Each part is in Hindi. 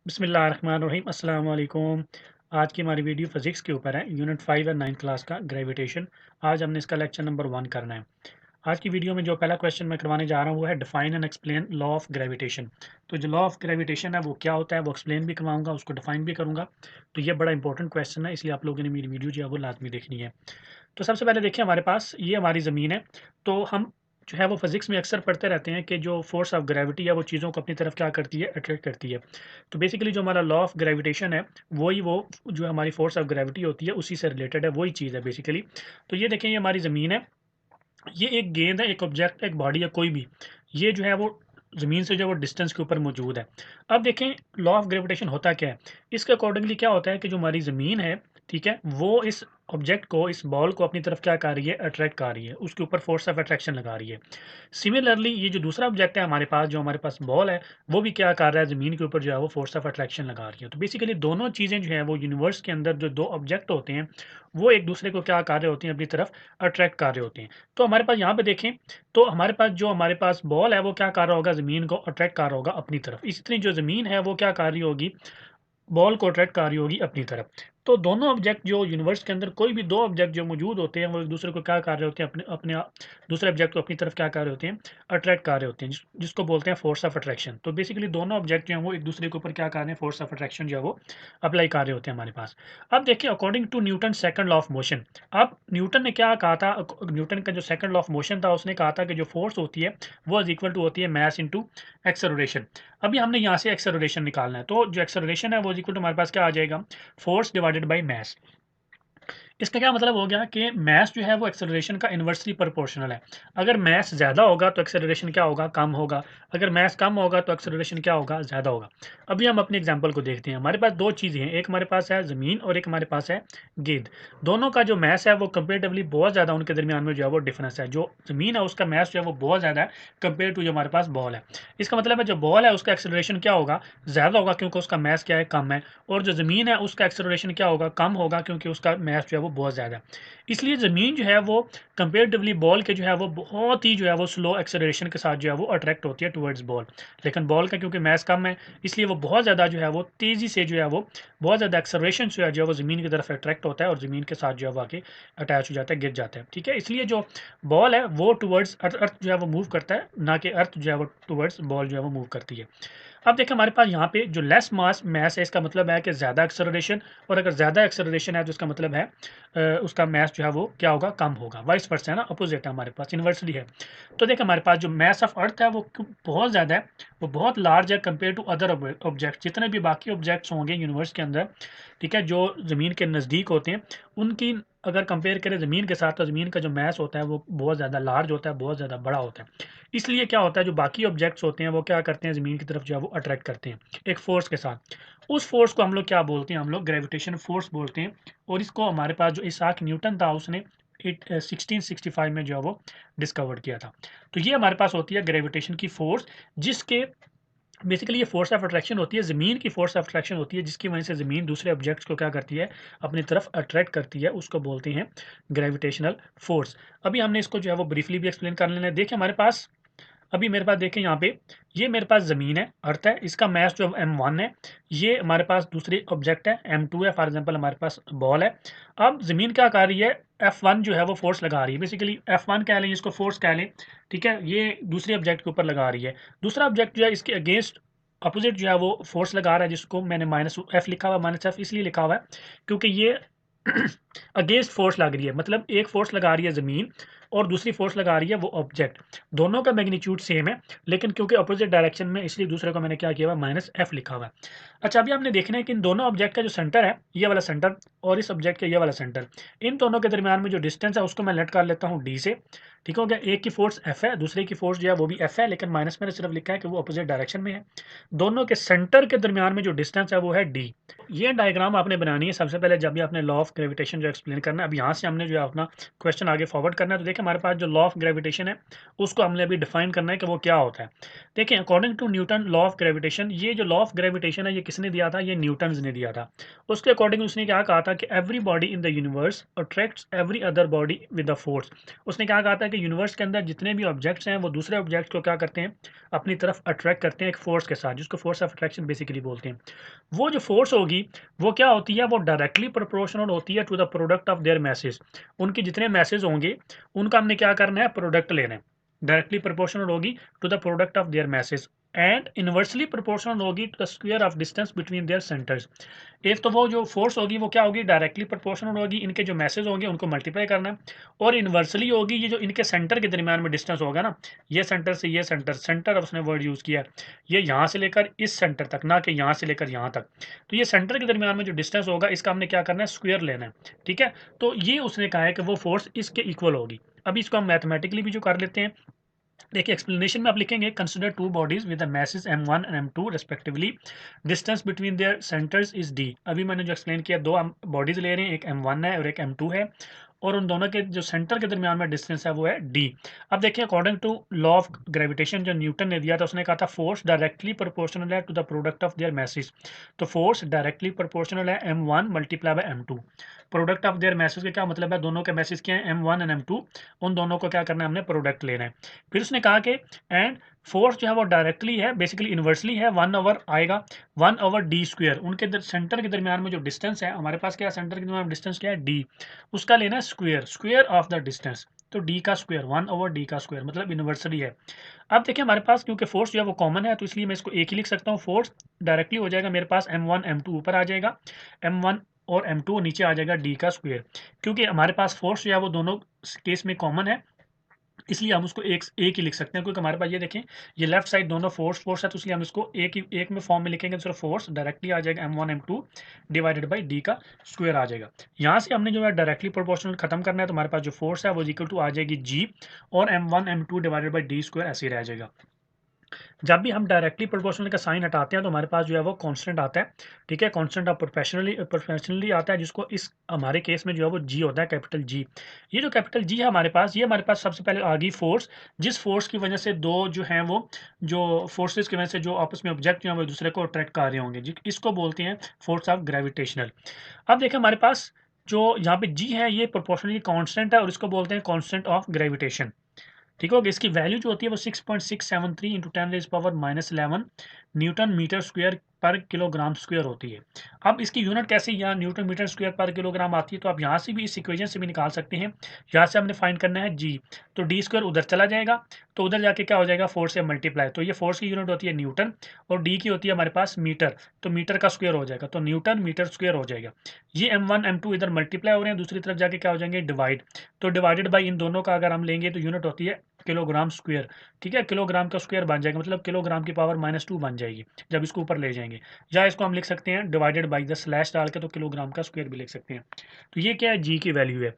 बिस्मिल्लाहिर्रहमानिर्रहीम अस्सलाम वालेकुम। आज की हमारी वीडियो फिज़िक्स के ऊपर है, यूनिट 5 और 9 क्लास का ग्रेविटेशन। आज हमने इसका लेक्चर नंबर 1 करना है। आज की वीडियो में जो पहला क्वेश्चन मैं करवाने जा रहा हूँ वो है define and explain law of gravitation. तो जो लॉ ऑफ ग्रेविटेशन है वो क्या होता है वो एक्सप्लेन भी करवाऊंगा, उसको डिफाइन भी करूँगा। तो ये बड़ा इंपॉर्टेंट क्वेश्चन है, इसलिए आप लोगों ने मेरी वीडियो जो है वो लाजमी देखनी है। तो सबसे पहले देखिए, हमारे पास ये हमारी ज़मीन है। तो हम जो है वो फिज़िक्स में अक्सर पढ़ते रहते हैं कि जो फोर्स ऑफ ग्रेविटी है वो चीज़ों को अपनी तरफ क्या करती है, अट्रैक्ट करती है। तो बेसिकली जो हमारा लॉ ऑफ ग्रेविटेशन है वही वो जो हमारी फोर्स ऑफ ग्रेविटी होती है उसी से रिलेटेड है, वही चीज़ है बेसिकली। तो ये देखें, ये हमारी ज़मीन है, ये एक गेंद है, एक ऑब्जेक्ट, एक बॉडी है कोई भी, ये जो है वो ज़मीन से जो है वो डिस्टेंस के ऊपर मौजूद है। अब देखें लॉ ऑफ ग्रेविटेशन होता क्या है। इसके अकॉर्डिंगली क्या होता है कि जो हमारी ज़मीन है, ठीक है, वो इस ऑब्जेक्ट को, इस बॉल को अपनी तरफ क्या कर रही है, अट्रैक्ट कर रही है, उसके ऊपर फोर्स ऑफ अट्रैक्शन लगा रही है। सिमिलरली ये जो दूसरा ऑब्जेक्ट है हमारे पास, जो हमारे पास बॉल है, वो भी क्या कर रहा है, ज़मीन के ऊपर जो है वो फोर्स ऑफ अट्रैक्शन लगा रही है। तो बेसिकली दोनों चीज़ें जो है वो यूनिवर्स के अंदर जो दो ऑब्जेक्ट होते हैं वो एक दूसरे को क्या कर रहे होते हैं, अपनी तरफ अट्रैक्ट कर रहे होते हैं। तो हमारे पास यहाँ पे देखें, तो हमारे पास बॉल है वो क्या कर रहा होगा, ज़मीन को अट्रैक्ट कर रहा होगा अपनी तरफ। इसी तरह जो ज़मीन है वो क्या कर रही होगी, बॉल को अट्रैक्ट कर रही होगी अपनी तरफ। तो दोनों ऑब्जेक्ट जो यूनिवर्स के अंदर, कोई भी दो ऑब्जेक्ट जो मौजूद होते हैं वो एक दूसरे को क्या कर रहे होते हैं, अपने अपने दूसरे ऑब्जेक्ट को अपनी तरफ क्या कर रहे होते हैं, अट्रैक्ट कर रहे होते हैं, जिसको बोलते हैं फोर्स ऑफ अट्रैक्शन। तो बेसिकली दोनों ऑब्जेक्ट जो है वो एक दूसरे के ऊपर क्या कर रहे हैं, फोर्स ऑफ अट्रैक्शन जो है वो अप्लाई कर रहे होते हैं हमारे पास। अब देखिए, according to Newton second law of motion, अब न्यूटन ने क्या कहा था, न्यूटन का जो सेकंड लॉ ऑफ मोशन था उसने कहा था कि जो फोर्स होती है वो इज इक्वल टू होती है मैस इंटू एक्सेलरेशन। अभी हमने यहाँ से एक्सेलरेशन निकालना है, तो जो एक्सेलरेशन है वो इक्वल टू हमारे पास क्या आ जाएगा, फोर्स डिवाइडेड बाई मैस। इसका क्या मतलब हो गया कि मैस जो है वो एक्सेलरेशन का इन्वर्सली प्रोपोर्शनल है। अगर मैस ज़्यादा होगा तो एक्सेलरेशन क्या होगा, कम होगा। अगर मैस कम होगा तो एक्सेलरेशन क्या होगा, ज़्यादा होगा। अभी हम अपने एग्जांपल को देखते हैं। हमारे पास दो चीज़ें हैं, एक हमारे पास है ज़मीन और एक हमारे पास है गेंद। दोनों का जो मैस है वो कंपेरेटिवली बहुत ज़्यादा, उनके दरमियान में जो है वो डिफरेंस है। जो ज़मीन है उसका मैस जो है वो बहुत ज़्यादा है कंपेयर टू जो हमारे पास बॉल है। इसका मतलब है जो बॉल है उसका एक्सेलरेशन क्या होगा, ज़्यादा होगा, क्योंकि उसका मैस क्या है, कम है। और जो ज़मीन है उसका एक्सेलरेशन क्या होगा, कम होगा, क्योंकि उसका मैस जो है वो बहुत ज़्यादा है। इसलिए ज़मीन जो है वो कंपेरेटिवली बॉल के जो है वो बहुत ही जो है वो स्लो एक्सेलरेशन के साथ जो है वो अट्रैक्ट होती है टुवर्ड्स बॉल। लेकिन बॉल का क्योंकि मैस कम है, इसलिए वो बहुत ज़्यादा जो है वो तेज़ी से जो है वो बहुत ज़्यादा एक्सेलरेशन से जो है वो ज़मीन की तरफ अट्रैक्ट होता है और ज़मीन के साथ जो है वो आके अटैच हो जाता है, गिर जाता है। ठीक है, इसलिए जो बॉल है वो टुवर्ड्स अर्थ जो है वो मूव करता है, ना कि अर्थ जो है वो टुवर्ड्स बॉल जो है वो मूव करती है। अब देखिए, हमारे पास यहाँ पे जो लेस मास मैस है, इसका मतलब है कि ज़्यादा एक्सेलरेशन, और अगर ज़्यादा एक्सेलरेशन है तो इसका मतलब है उसका मैस जो है वो क्या होगा, कम होगा। वाइस वर्सा है ना, अपोजिट है, हमारे पास इन्वर्सली है। तो देखिए, हमारे पास जो मैस ऑफ अर्थ है वो बहुत ज़्यादा है, वो बहुत लार्ज है कंपेयर टू अदर ऑब्जेक्ट। जितने भी बाकी ऑब्जेक्ट्स होंगे यूनिवर्स के अंदर, ठीक है, जो ज़मीन के नज़दीक होते हैं, उनकी अगर कंपेयर करें ज़मीन के साथ, तो ज़मीन का जो मैस होता है वो बहुत ज़्यादा लार्ज होता है, बहुत ज़्यादा बड़ा होता है। इसलिए क्या होता है, जो बाकी ऑब्जेक्ट्स होते हैं वो क्या करते हैं, ज़मीन की तरफ जो है वो अट्रैक्ट करते हैं एक फोर्स के साथ। उस फोर्स को हम लोग क्या बोलते हैं, हम लोग ग्रेविटेशन फोर्स बोलते हैं। और इसको हमारे पास जो इसाक न्यूटन था उसने 1665 में जो है वो डिस्कवर किया था। तो ये हमारे पास होती है ग्रेविटेशन की फोर्स, जिसके बेसिकली ये फोर्स ऑफ अट्रैक्शन होती है, ज़मीन की फोर्स ऑफ अट्रैक्शन होती है, जिसकी वजह से ज़मीन दूसरे ऑब्जेक्ट्स को क्या करती है, अपनी तरफ अट्रैक्ट करती है, उसको बोलते हैं ग्रेविटेशनल फोर्स। अभी हमने इसको जो है वो ब्रीफली भी एक्सप्लेन कर लेना है। देखिए, हमारे पास अभी मेरे पास देखें यहाँ पे, ये मेरे पास ज़मीन है, अर्थ है, इसका मैस जो m1 है। ये हमारे पास दूसरी ऑब्जेक्ट है m2 है, फॉर एग्जांपल हमारे पास बॉल है। अब ज़मीन क्या कर रही है, F1 जो है वो फोर्स लगा रही है, बेसिकली F1 कह लें, इसको फोर्स कह लें। ठीक है, ये दूसरे ऑब्जेक्ट के ऊपर लगा रही है। दूसरा ऑब्जेक्ट जो है इसके अगेंस्ट अपोजिट जो है वो फोर्स लगा रहा है, जिसको मैंने -F लिखा हुआ, -F इसलिए लिखा हुआ है क्योंकि ये अगेंस्ट फोर्स लग रही है। मतलब एक फोर्स लगा रही है ज़मीन और दूसरी फोर्स लगा रही है वो ऑब्जेक्ट। दोनों का मैग्नीट्यूड सेम है, लेकिन क्योंकि अपोजिट डायरेक्शन में, इसलिए दूसरे को मैंने क्या किया हुआ, -F लिखा हुआ है। अच्छा, अभी हमने देखना है कि इन दोनों ऑब्जेक्ट का जो सेंटर है, ये वाला सेंटर, और इस ऑब्जेक्ट का ये वाला सेंटर, इन दोनों के दरमियान में जो डिस्टेंस है उसको मैं लेट कर लेता हूँ d से। ठीक हो गया, एक की फोर्स F है, दूसरे की फोर्स जो है वो भी F है, लेकिन माइनस मैंने सिर्फ लिखा है कि वो अपोजिट डायरेक्शन में है। दोनों के सेंटर के दरमियान में जो डिस्टेंस है वो है d। ये डायग्राम आपने बनानी है सबसे पहले, जब भी आपने लॉ ऑफ ग्रेविटेशन जो एक्सप्लेन करना है। अब यहाँ से हमने जो है अपना क्वेश्चन आगे फॉरवर्ड करना है। तो देखिए, हमारे पास जो लॉ ऑफ ग्रेविटेशन है उसको हमने अभी डिफाइन करना है कि वो क्या होता है। देखिए, according to Newton law of gravitation, ये जो लॉ ऑफ ग्रेविटेशन है ये किसने दिया था, ये न्यूटन ने दिया था। उसके अकॉर्डिंग उसने क्या कहा था कि every body in the universe attracts every other body with the force. उसने क्या कहा था कि यूनिवर्स के अंदर जितने भी ऑब्जेक्ट्स हैं वो दूसरे ऑब्जेक्ट को क्या करते हैं, अपनी तरफ अट्रैक्ट करते हैं एक फोर्स के साथ, जिसको फोर्स ऑफ अट्रैक्शन बेसिकली बोलते हैं। वो जो फोर्स होगी वो क्या होती है, वो डायरेक्टली प्रोपोर्शनल होती है to the product of their masses. उनके जितने मैसेज होंगे उनका हमने क्या करना है, प्रोडक्ट लेना है। डायरेक्टली प्रोपोर्शनल होगी to the product of their masses and inversely proportional होगी to the square of distance between their centres. एक तो वो जो फोर्स होगी वो क्या होगी, डायरेक्टली प्रोपोर्शनल होगी, इनके जो मैसेज होंगे उनको मल्टीप्लाई करना है, और इनवर्सली होगी ये जो इनके सेंटर के दरमियान में डिस्टेंस होगा ना, ये सेंटर से ये सेंटर, सेंटर उसने वर्ड यूज़ किया है, ये यहाँ से लेकर इस सेंटर तक, ना कि यहाँ से लेकर यहाँ तक। तो ये सेंटर के दरमियान में जो डिस्टेंस होगा इसका हमने क्या करना है, स्क्वायर लेना है। ठीक है, तो ये उसने कहा है कि वो फोर्स इसके इक्वल होगी। अभी इसको हम मैथमेटिकली भी जो कर लेते हैं, देखिए एक्सप्लेनेशन में आप लिखेंगे consider two bodies with the message m1 and m2 respectively, distance between their centres is d। अभी मैंने जो एक्सप्लेन किया, दो बॉडीज ले रहे हैं, एक m1 है और एक m2 है, और उन दोनों के जो सेंटर के दरमियान में डिस्टेंस है वो है d। अब देखिए according to law of gravitation जो न्यूटन ने दिया था, उसने कहा था फोर्स डायरेक्टली प्रोपोर्शनल है to the product of their masses. तो फोर्स डायरेक्टली प्रोपोर्शनल है m1 multiply by m2। Product of their masses का क्या मतलब है, दोनों के मैसेज क्या है, m1 एंड m2, उन दोनों को क्या करना है, हमने प्रोडक्ट लेना है। फिर उसने कहा कि एंड फोर्स जो है वो डायरेक्टली है, बेसिकली इनवर्सली है, 1 ओवर आएगा 1/d²। उनके सेंटर के दरमियान में जो डिस्टेंस है, हमारे पास क्या है, सेंटर के दरमियान डिस्टेंस क्या है, d, उसका लेना है square, square of the distance. तो d का स्क्वायर 1/d का स्क्वायर मतलब इनवर्सली है। अब देखिए हमारे पास क्योंकि फोर्स जो है वो कॉमन है, तो इसलिए मैं इसको एक ही लिख सकता हूँ, फोर्स डायरेक्टली हो जाएगा मेरे पास m1 m2 ऊपर आ जाएगा, m1 और m2 नीचे आ जाएगा d का स्क्वायर। क्योंकि हमारे पास फोर्स जो है वो दोनों केस में कॉमन है, इसलिए हम उसको एक ही लिख सकते हैं, क्योंकि हमारे पास ये देखें, ये लेफ्ट साइड दोनों फोर्स है, तो इसलिए हम इसको एक में फॉर्म में लिखेंगे, तो फोर्स डायरेक्टली आ जाएगा m1 m2 divided by d का स्क्वायर आ जाएगा। यहाँ से हमने जो है डायरेक्टली प्रोपोर्शनल खत्म करना है, तो हमारे पास जो फोर्स है वो इक्वल टू आ जाएगी g, और m1 m2 divided by d square ऐसे ही रह जाएगा। जब भी हम डायरेक्टली प्रोपोर्शनल का साइन हटाते हैं तो हमारे पास जो है वो कांस्टेंट आता है। ठीक है, कांस्टेंट ऑफ प्रोफेशनली आता है, जिसको इस हमारे केस में जो है वो जी होता है, कैपिटल जी। ये जो कैपिटल जी है हमारे पास, ये हमारे पास सबसे पहले आ गई फोर्स, जिस फोर्स की वजह से दो जो हैं वो, जो फोर्सेस की वजह से जो आपस में ऑब्जेक्ट जो है वो एक दूसरे को अट्रैक्ट कर रहे होंगे, इसको बोलते हैं फोर्स ऑफ ग्रेविटेशनल। अब देखें हमारे पास जो यहाँ पे जी है ये प्रोपोर्शनली कांस्टेंट है, और इसको बोलते हैं कांस्टेंट ऑफ ग्रेविटेशन। ठीक होगा, इसकी वैल्यू जो होती है वो 6.673 इंटू 10⁻⁻11 न्यूटन मीटर स्क्वायर पर किलोग्राम स्क्वायर होती है। अब इसकी यूनिट कैसे यहाँ न्यूटन मीटर स्क्वायर पर किलोग्राम आती है, तो आप यहाँ से भी इस इक्वेशन से भी निकाल सकते हैं। यहाँ से हमने फाइंड करना है जी, तो डी स्क्वायर उधर चला जाएगा, तो उधर जाके क्या हो जाएगा, फोर्स से मल्टीप्लाई, तो ये फोर्स की यूनिट होती है न्यूटन, और डी की होती है हमारे पास मीटर, तो मीटर का स्क्वायर हो जाएगा, तो न्यूटन मीटर स्क्वायर हो जाएगा। ये m1 m2 इधर मल्टीप्लाई हो रहे हैं, दूसरी तरफ जाके क्या हो जाएंगे, डिवाइड, तो डिवाइडेड बाई इन दोनों का अगर हम लेंगे तो यूनिट होती है किलोग्राम स्क्वायर। ठीक है, किलोग्राम का स्क्वायर बन जाएगा, मतलब किलोग्राम की पावर -2 बन जाएगी जब इसको ऊपर ले जाएंगे, या इसको हम लिख सकते हैं डिवाइडेड बाई द स्लैश डाल के, तो किलोग्राम का स्क्वायर भी लिख सकते हैं। तो ये क्या है, जी की वैल्यू है,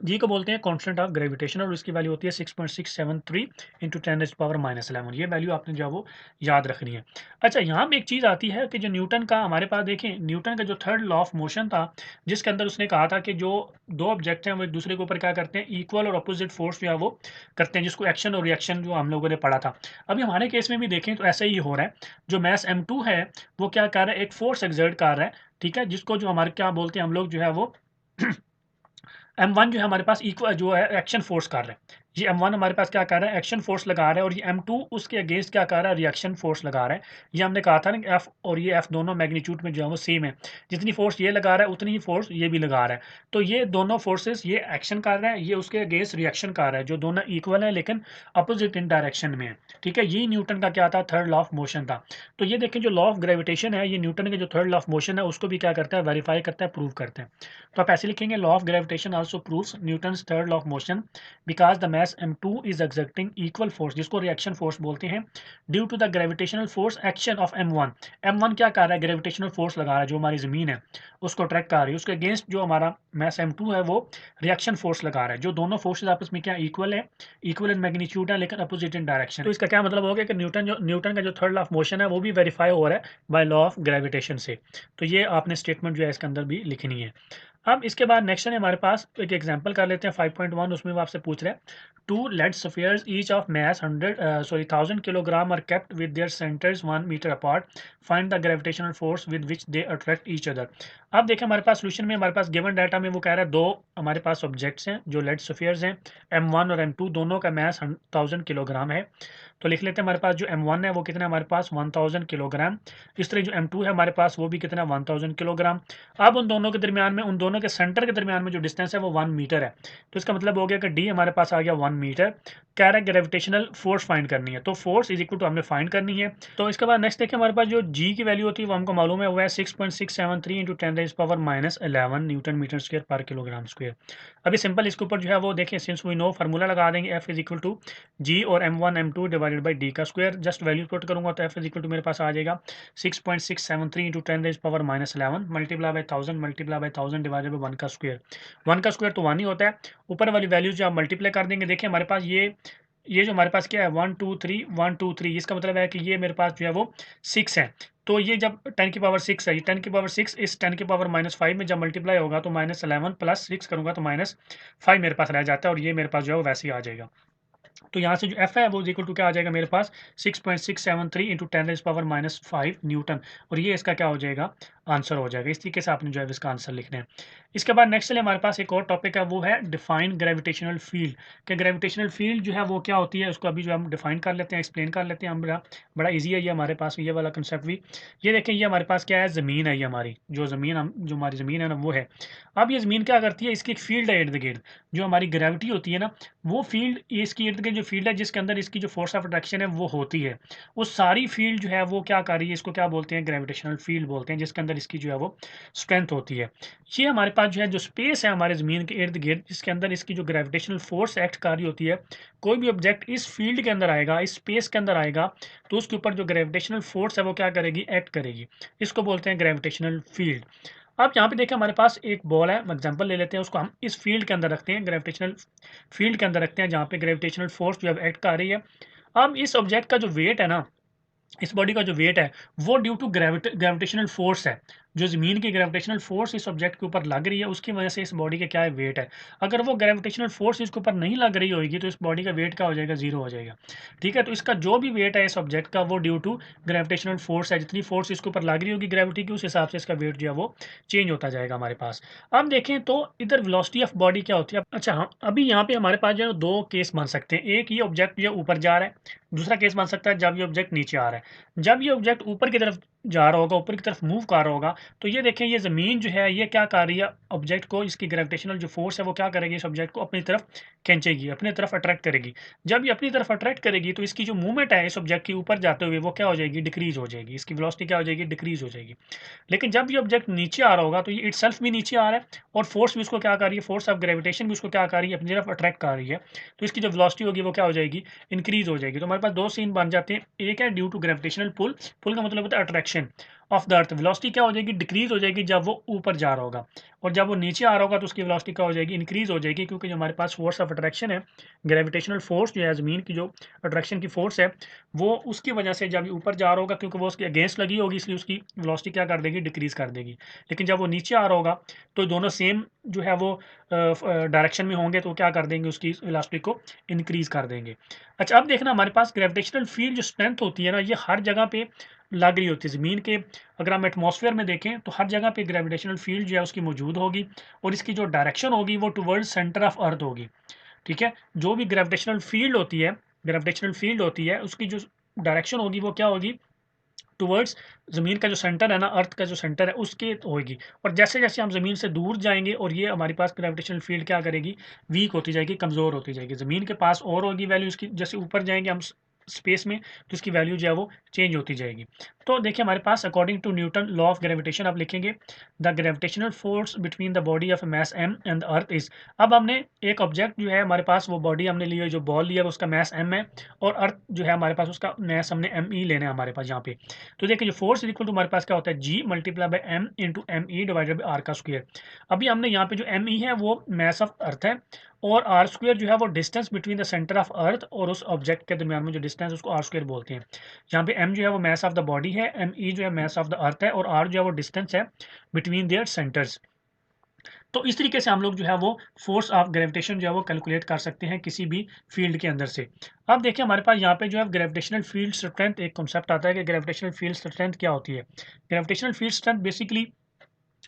जी को बोलते हैं कांस्टेंट ऑफ ग्रेविटेशन, और इसकी वैल्यू होती है 6.673 इंटू 10⁻⁻11। ये वैल्यू आपने जो है वो याद रखनी है। अच्छा, यहाँ पे एक चीज़ आती है कि जो न्यूटन का हमारे पास देखें, न्यूटन का जो थर्ड लॉ ऑफ मोशन था, जिसके अंदर उसने कहा था कि जो दो ऑब्जेक्ट हैं वो एक दूसरे के ऊपर क्या करते हैं, इक्वल और अपोजिट फोर्स जो है वो करते हैं, जिसको एक्शन और रिएक्शन जो हम लोगों ने पढ़ा था। अभी हमारे केस में भी देखें तो ऐसा ही हो रहा है, जो मैस m2 है वो क्या कर रहा है, एक फोर्स एक्सर्ट कर रहा है। ठीक है, जिसको जो हमारे क्या बोलते हैं हम लोग जो है वो m1 जो है हमारे पास इक्वल जो है एक्शन फोर्स कर रहा है, ये m1 हमारे पास क्या कर रहा है, एक्शन फोर्स लगा रहा है, और ये m2 उसके अगेंस्ट क्या कर रहा है, रिएक्शन फोर्स लगा रहा है। ये हमने कहा था ना, f और ये f दोनों मैग्नीट्यूड में जो है वो सेम है, जितनी फोर्स ये लगा रहा है उतनी ही फोर्स ये भी लगा रहा है। तो ये दोनों फोर्सेस, ये एक्शन कर रहे हैं, ये उसके अगेंस्ट रिएक्शन कर रहा है, जो दोनों इक्वल है लेकिन अपोजिट इन डायरेक्शन में है। ठीक है, यही न्यूटन का क्या था, थर्ड लॉ ऑफ मोशन था। तो ये देखें, जो लॉ ऑफ ग्रेविटेशन है, ये न्यूटन के जो थर्ड लॉ ऑफ मोशन है उसको भी क्या करता है, वेरीफाई करता है, प्रूव करता है। तो आप ऐसे लिखेंगे, law of gravitation also proves Newton's third law of motion because the mass m2 is exerting equal force, जिसको रिएक्शन फोर्स बोलते हैं, due to the gravitational force action of m1। m1 क्या कर रहा है, ग्रेविटेशनल फोर्स लगा रहा है, जो हमारी जमीन है उसको अट्रैक्ट कर रही है, उसके अगेंस्ट जो हमारा मास m2 है वो रिएक्शन फोर्स लगा रहा है, जो दोनों फोर्सेज आपस में क्या इक्वल है, इक्वल इन मैग्नीट्यूड है लेकिन अपोजिट इन डायरेक्शन। तो इसका क्या मतलब हो गया कि न्यूटन का जो थर्ड लॉ ऑफ मोशन है वो भी वेरीफाई हो रहा है बाय लॉ ऑफ ग्रेविटेशन से। तो ये आपने स्टेटमेंट जो है इसके अंदर भी लिखनी है। अब इसके बाद नेक्स्ट है हमारे पास एक एग्जांपल कर लेते हैं 5.1, उसमें वो आपसे पूछ रहे हैं two lead spheres each of mass 1000 kilogram are kept with their centres 1 metre apart, find the gravitational force with which they attract each other. अब देखें हमारे पास सोल्यूशन में हमारे पास गिवन डाटा में वो कह रहा है दो हमारे पास ऑब्जेक्ट्स हैं जो लेड स्फीयर्स हैं, M1 और M2, दोनों का मैस 1000 किलोग्राम है। तो लिख लेते हैं हमारे पास जो M1 है वो कितना है हमारे पास 1000 किलोग्राम। इस तरह जो M2 है हमारे पास वो भी कितना 1000 किलोग्राम। अब उन दोनों के दरमियान में, उन दोनों के सेंटर के दरमियान में जो डिस्टेंस है वो 1 मीटर है। तो इसका मतलब हो गया कि D हमारे पास आ गया 1 मीटर। कह रहा है ग्रेविटेशनल फोर्स फाइंड करनी है, तो फोर्स इज इक्वल टू हमने फाइंड करनी है। तो इसके बाद नेक्स्ट देखिए हमारे पास जो G की वैल्यू होती है वो हमको मालूम है, वो है 6.673 इंटू 10⁻⁻11 न्यूटन मीटर स्क्वायर पर किलोग्राम स्क्वायर। अभी सिंपल इसके ऊपर जो है वो देखिए, सिंस वी नो फार्मूला लगा देंगे, F is equal to G और M1 M2 divided by D का स्क्वायर। जस्ट वैल्यू पुट करूंगा तो F इज इक्वल टू मेरे पास आ जाएगा 6.673 into 10⁻11 multiply by 1000 multiply by 1000 divided by 1 का स्क्वायर। 1 का स्क्वायर तो 1 ही होता है। ऊपर वाली वैल्यू जो आप मल्टीप्लाई कर देंगे, देखिए हमारे पास ये जो हमारे पास क्या है 1 2 3 1 2 3, इसका मतलब है कि ये मेरे पास जो है वो 6 है। तो ये जब 10 की पावर 6 है, ये 10 की पावर 6 इस 10 की पावर -5 में जब मल्टीप्लाई होगा तो -11 प्लस 6 करूंगा तो -5 मेरे पास रह जाता है, और ये मेरे पास जो है वो वैसे ही आ जाएगा। तो यहाँ से जो F है वो इक्वल टू क्या आ जाएगा मेरे पास 6.673 इंटू 10⁻⁻5 न्यूटन, और ये इसका क्या हो जाएगा आंसर हो जाएगा। इस तरीके से आपने जो है इसका आंसर लिखना है। इसके बाद नेक्स्ट चलिए हमारे पास एक और टॉपिक है, वो है डिफाइन ग्रेविटेशनल फील्ड। कि ग्रेविटेशनल फील्ड जो है वो क्या होती है, उसको अभी जो हम डिफाइन कर लेते हैं, एक्सप्लेन कर लेते हैं हम। बड़ा ईजी है ये हमारे पास, ये वाला कंसेप्ट भी। ये देखें, ये हमारे पास क्या है, ज़मीन है। ये हमारी जो हमारी ज़मीन है ना वो है। अब ये ज़मीन क्या करती है, इसकी एक फील्ड है इर्द गिर्द, जो हमारी ग्रेविटी होती है ना, वो फील्ड, इसकी इर्द गिर्द जो फील्ड है जिसके अंदर इसकी जो फोर्स ऑफ अट्रैक्शन है वो होती है, वो सारी फील्ड जो है वो क्या कर रही है, इसको क्या बोलते हैं, ग्रेविटेशनल फील्ड बोलते हैं, जिसके अंदर इसकी जो है वो स्ट्रेंथ होती है। ये हमारे पास जो है जो स्पेस है हमारे ज़मीन के इर्द गिर्द, जिसके अंदर इसकी जो ग्रेविटेशनल फोर्स एक्ट कर रही होती है, कोई भी ऑब्जेक्ट इस फील्ड के अंदर आएगा, इस स्पेस के अंदर आएगा, तो उसके ऊपर जो ग्रेविटेशनल फोर्स है वो क्या करेगी, एक्ट करेगी। इसको बोलते हैं ग्रेविटेशनल फील्ड। अब यहाँ पे देखें हमारे पास एक बॉल है, एग्जांपल ले लेते हैं, उसको हम इस फील्ड के अंदर रखते हैं, ग्रेविटेशनल फील्ड के अंदर रखते हैं, जहाँ पे ग्रेविटेशनल फोर्स जो है एक्ट कर रही है। अब इस ऑब्जेक्ट का जो वेट है ना, इस बॉडी का जो वेट है वो ड्यू टू ग्रेविटेशनल फोर्स है। जो ज़मीन की ग्रेविटेशनल फोर्स इस ऑब्जेक्ट के ऊपर लग रही है, उसकी वजह से इस बॉडी का क्या है, वेट है। अगर वो ग्रेविटेशनल फोर्स इसके ऊपर नहीं लग रही होगी तो इस बॉडी का वेट क्या हो जाएगा, जीरो हो जाएगा। ठीक है, तो इसका जो भी वेट है इस ऑब्जेक्ट का, वो ड्यू टू ग्रेविटेशनल फोर्स है। जितनी फोर्स इसके ऊपर लग रही होगी ग्रेविटी की, उस हिसाब से इसका वेट जो है वो चेंज होता जाएगा हमारे पास। अब देखें तो इधर वेलोसिटी ऑफ बॉडी क्या होती है। अच्छा हाँ, अभी यहाँ पे हमारे पास जो है दो केस बन सकते हैं। एक ये ऑब्जेक्ट जो ऊपर जा रहा है, दूसरा केस बन सकता है जब ये ऑब्जेक्ट नीचे आ रहा है। जब ये ऑब्जेक्ट ऊपर की तरफ जा रहा होगा, ऊपर की तरफ मूव कर रहा होगा, तो ये देखें ये ज़मीन जो है ये क्या कर रही है, ऑब्जेक्ट को, इसकी ग्रेविटेशनल जो फोर्स है वो क्या करेगी, इस ऑब्जेक्ट को अपनी तरफ खींचेगी, अपनी तरफ अट्रैक्ट करेगी। जब ये अपनी तरफ अट्रैक्ट करेगी तो इसकी जो मूवमेंट है इस ऑब्जेक्ट के ऊपर जाते हुए वो क्या हो जाएगी, डिक्रीज हो जाएगी। इसकी वेलोसिटी क्या हो जाएगी, डिक्रीज हो जाएगी। लेकिन जब ये ऑब्जेक्ट नीचे आ रहा होगा तो ये इटसेल्फ भी नीचे आ रहा है, और फोर्स भी उसको क्या कर रही है, फोर्स ऑफ ग्रेविटेशन भी उसको क्या कर रही है, अपनी तरफ अट्रैक्ट कर रही है। तो इसकी जो वेलोसिटी होगी वो क्या हो जाएगी, इंक्रीज हो जाएगी। तो हमारे पास दो सीन बन जाते हैं। एक है ड्यू टू ग्रेविटेशनल पुल, पुल का मतलब होता है attraction of the earth. Velocity क्या हो जाएगी, डिक्रीज हो जाएगी जब वो ऊपर जा रहा होगा, और जब वो नीचे आ रहा होगा तो उसकी वेलोसिटी क्या हो जाएगी, इंक्रीज हो जाएगी, क्योंकि जो हमारे पास फोर्स ऑफ अट्रैक्शन है, ग्रेविटेशनल फोर्स जो है, ज़मीन की जो अट्रैक्शन की फोर्स है, वो उसकी वजह से जब ये ऊपर जा रहा होगा, क्योंकि वो उसके अगेंस्ट लगी होगी, इसलिए उसकी वेलोसिटी क्या कर देगी, डिक्रीज कर देगी। लेकिन जब वो नीचे आ रहा होगा तो दोनों सेम जो है वो डायरेक्शन में होंगे, तो क्या कर देंगे, उसकी वेलोसिटी को इंक्रीज कर देंगे। अच्छा, अब देखना हमारे पास ग्रेविटेशनल फील्ड जो स्ट्रेंथ होती है ना, ये हर जगह पे लग रही होती है। ज़मीन के अगर हम एटमॉस्फेयर में देखें तो हर जगह पे ग्रेविटेशनल फील्ड जो है उसकी मौजूद होगी, और इसकी जो डायरेक्शन होगी वो टुवर्ड सेंटर ऑफ अर्थ होगी। ठीक है, जो भी ग्रेविटेशनल फील्ड होती है उसकी जो डायरेक्शन होगी वो क्या होगी, टुवर्ड्स ज़मीन का जो सेंटर है ना, अर्थ का जो सेंटर है उसके होगी। और जैसे जैसे हम ज़मीन से दूर जाएंगे और ये हमारी पास ग्रेविटेशनल फील्ड क्या करेगी, वीक होती जाएगी, कमज़ोर होती जाएगी। ज़मीन के पास और होगी वैल्यू इसकी, जैसे ऊपर जाएंगे हम स्पेस में तो इसकी वैल्यू जो है वो चेंज होती जाएगी। तो देखिए हमारे पास according to Newton law of gravitation आप लिखेंगे the gravitational force between the body of mass m and the earth is. अब हमने एक ऑब्जेक्ट जो है हमारे पास, वो बॉडी हमने ली है, जो बॉल लिया है उसका मैस m है, और अर्थ जो है हमारे पास उसका मैस हमने me लेना है हमारे पास यहाँ पे। तो देखिए जो फोर्स इक्वल टू हमारे पास क्या होता है, g multiply by m into me divided by r का स्क्वायर। अभी हमने यहाँ पे जो me है वो मैस ऑफ अर्थ है, और आर स्क्वायर जो है वो distance between the centre of earth और उस ऑब्जेक्ट के दरमियान में जो डिस्टेंस उसको आर स्क्वायर बोलते हैं। यहाँ पे m जो है वो मैस ऑफ द बॉडी है, me जो है मैस ऑफ द अर्थ है, और r जो है वो डिस्टेंस है बिटवीन देयर सेंटर्स। तो इस तरीके से हम लोग जो है वो फोर्स ऑफ ग्रेविटेशन जो है वो कैलकुलेट कर सकते हैं किसी भी फील्ड के अंदर से। अब देखिए हमारे पास यहाँ पे जो है ग्रेविटेशनल फील्ड स्ट्रेंथ एक कॉन्सेप्ट आता है कि ग्रेविटेशनल फील्ड स्ट्रेंथ क्या होती है। Gravitational field strength basically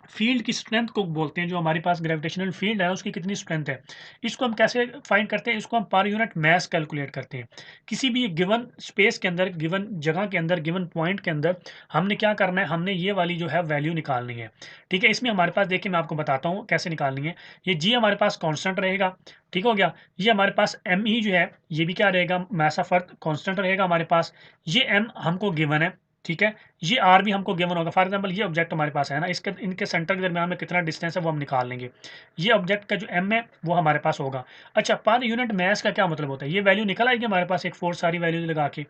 field की स्ट्रेंथ को बोलते हैं, जो हमारे पास ग्रेविटेशनल फील्ड है उसकी कितनी स्ट्रेंथ है। इसको हम कैसे फाइंड करते हैं, इसको हम पर यूनिट मास कैलकुलेट करते हैं। किसी भी गिवन स्पेस के अंदर, गिवन जगह के अंदर, गिवन पॉइंट के अंदर हमने क्या करना है, हमने ये वाली जो है वैल्यू निकालनी है। ठीक है, इसमें हमारे पास देखिए मैं आपको बताता हूँ कैसे निकालनी है। ये जी हमारे पास कॉन्स्टेंट रहेगा, ठीक हो गया। ये हमारे पास एम ई जो है ये भी क्या रहेगा, मास ऑफ अर्थ कॉन्स्टेंट रहेगा हमारे पास। ये एम हमको गिवन है, ठीक है। ये आर भी हमको गिवन होगा। फॉर एग्जांपल ये ऑब्जेक्ट हमारे पास है ना, इसके इनके सेंटर के दरमियान में कितना डिस्टेंस है वो हम निकाल लेंगे। ये ऑब्जेक्ट का जो एम है वो हमारे पास होगा। अच्छा, पर यूनिट मास का क्या मतलब होता है, ये वैल्यू निकल आएगी हमारे पास एक फोर्स सारी वैल्यू लगा के,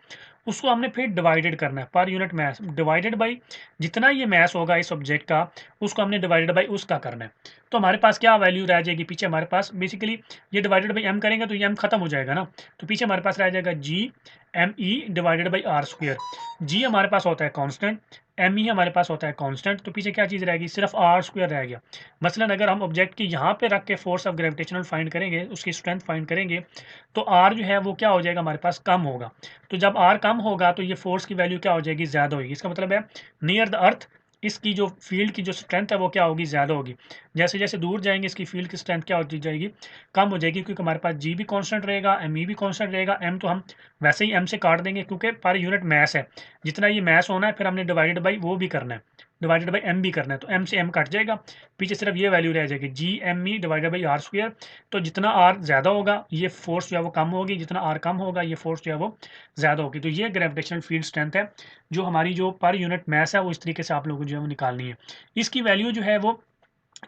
उसको हमने फिर डिवाइडेड करना है। Per unit mass divided by जितना ये मास होगा इस ऑब्जेक्ट का, उसको हमने डिवाइडेड बाई उसका करना है। तो हमारे पास क्या वैल्यू रह जाएगी पीछे, हमारे पास बेसिकली ये डिवाइडेड बाई एम करेंगे तो ये एम खत्म हो जाएगा ना, तो पीछे हमारे पास रह जाएगा g M E divided by r square. G हमारे पास होता है कांस्टेंट, एम ई हमारे पास होता है कांस्टेंट, तो पीछे क्या चीज़ रहेगी, सिर्फ आर स्क्वायर रह गया। मसलन अगर हम ऑब्जेक्ट की यहाँ पे रख के फोर्स ऑफ ग्रेविटेशनल फाइंड करेंगे, उसकी स्ट्रेंथ फाइंड करेंगे, तो आर जो है वो क्या हो जाएगा हमारे पास, कम होगा। तो जब आर कम होगा तो ये फोर्स की वैल्यू क्या हो जाएगी, ज़्यादा होगी। इसका मतलब है नियर द अर्थ इसकी जो फील्ड की जो स्ट्रेंथ है वो क्या होगी, ज़्यादा होगी। जैसे जैसे दूर जाएंगे इसकी फील्ड की स्ट्रेंथ क्या होती जाएगी, कम हो जाएगी, क्योंकि हमारे पास जी भी कांस्टेंट रहेगा, एम ई भी कांस्टेंट रहेगा। एम तो हम वैसे ही एम से काट देंगे क्योंकि पर यूनिट मास है, जितना ये मास होना है फिर हमने डिवाइडेड बाई वो भी करना है, डिवाइडेड बाई एम भी करना है, तो एम से एम कट जाएगा, पीछे सिर्फ ये वैल्यू रह जाएगी G M E divided by R square. तो जितना आर ज़्यादा होगा ये फोर्स जो है वो कम होगी, जितना आर कम होगा ये फोर्स जो है वो ज़्यादा होगी। तो ये ग्रेविटेशनल फील्ड स्ट्रेंथ है, जो हमारी जो पर यूनिट मास है वो इस तरीके से आप लोगों को जो है वो निकालनी है। इसकी वैल्यू जो है वो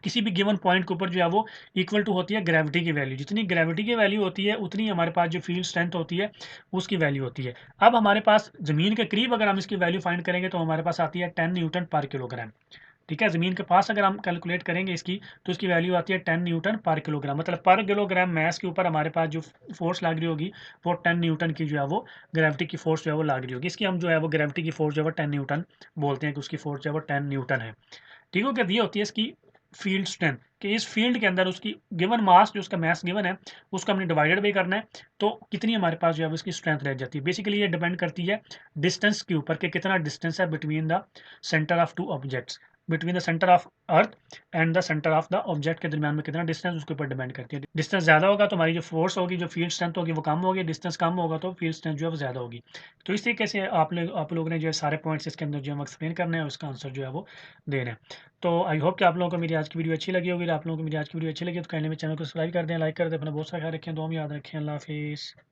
किसी भी गिवन पॉइंट के ऊपर जो है वो इक्वल टू होती है ग्रेविटी की वैल्यू। जितनी ग्रेविटी की वैल्यू होती है उतनी हमारे पास जो फील्ड स्ट्रेंथ होती है उसकी वैल्यू होती है। अब हमारे पास ज़मीन के करीब अगर हम इसकी वैल्यू फाइंड करेंगे तो हमारे पास आती है 10 न्यूटन पर किलोग्राम। ठीक है, ज़मीन के पास अगर हम कैलकुलेट करेंगे इसकी तो इसकी वैल्यू आती है 10 न्यूटन पर किलोग्राम। मतलब पर किलोग्राम मास के ऊपर हमारे पास जो फोर्स लग रही होगी वो 10 न्यूटन की जो है वो ग्रेविटी की फोर्स जो है वो लग रही होगी। इसकी हम जो है वो ग्रेविटी की फोर्स जो है वो 10 न्यूटन बोलते हैं कि उसकी फोर्स जो है वो 10 न्यूटन है। ठीक है, ये होती है इसकी फील्ड स्ट्रेंथ, कि इस फील्ड के अंदर उसकी गिवन मास जो उसका मास गिवन है उसको हमने डिवाइडेड भी करना है, तो कितनी हमारे पास जो है उसकी स्ट्रेंथ रह जाती है। बेसिकली ये डिपेंड करती है डिस्टेंस के ऊपर कि कितना डिस्टेंस है between the centre of two objects, between the centre of earth and the centre of the object के दरमियान में कितना डिस्टेंस, उसके ऊपर डिपेंड करती है। डिस्टेंस ज़्यादा होगा तो हमारी जो फोर्स होगी, जो फील्ड स्ट्रेंथ होगी वो कम होगी, डिस्टेंस कम होगा तो फील्ड स्ट्रेंथ जो है वो ज़्यादा होगी। तो इस तरीके से आप लोगों ने जो है सारे पॉइंट्स इसके अंदर जो है एक्सप्लेन करने हैं, उसका आंसर जो है वो देना है। तो आई होप कि आप लोगों को मेरी आज की वीडियो अच्छी लगी होगी। आप लोगों को मेरी आज की वीडियो अच्छी लगी तो काइंडली मेरे चैनल को सब्सक्राइब कर दें, लाइक कर दें, अपना बहुत सारा ख्याल रखें, दुआ में याद रखें। अल्लाह हाफिज़।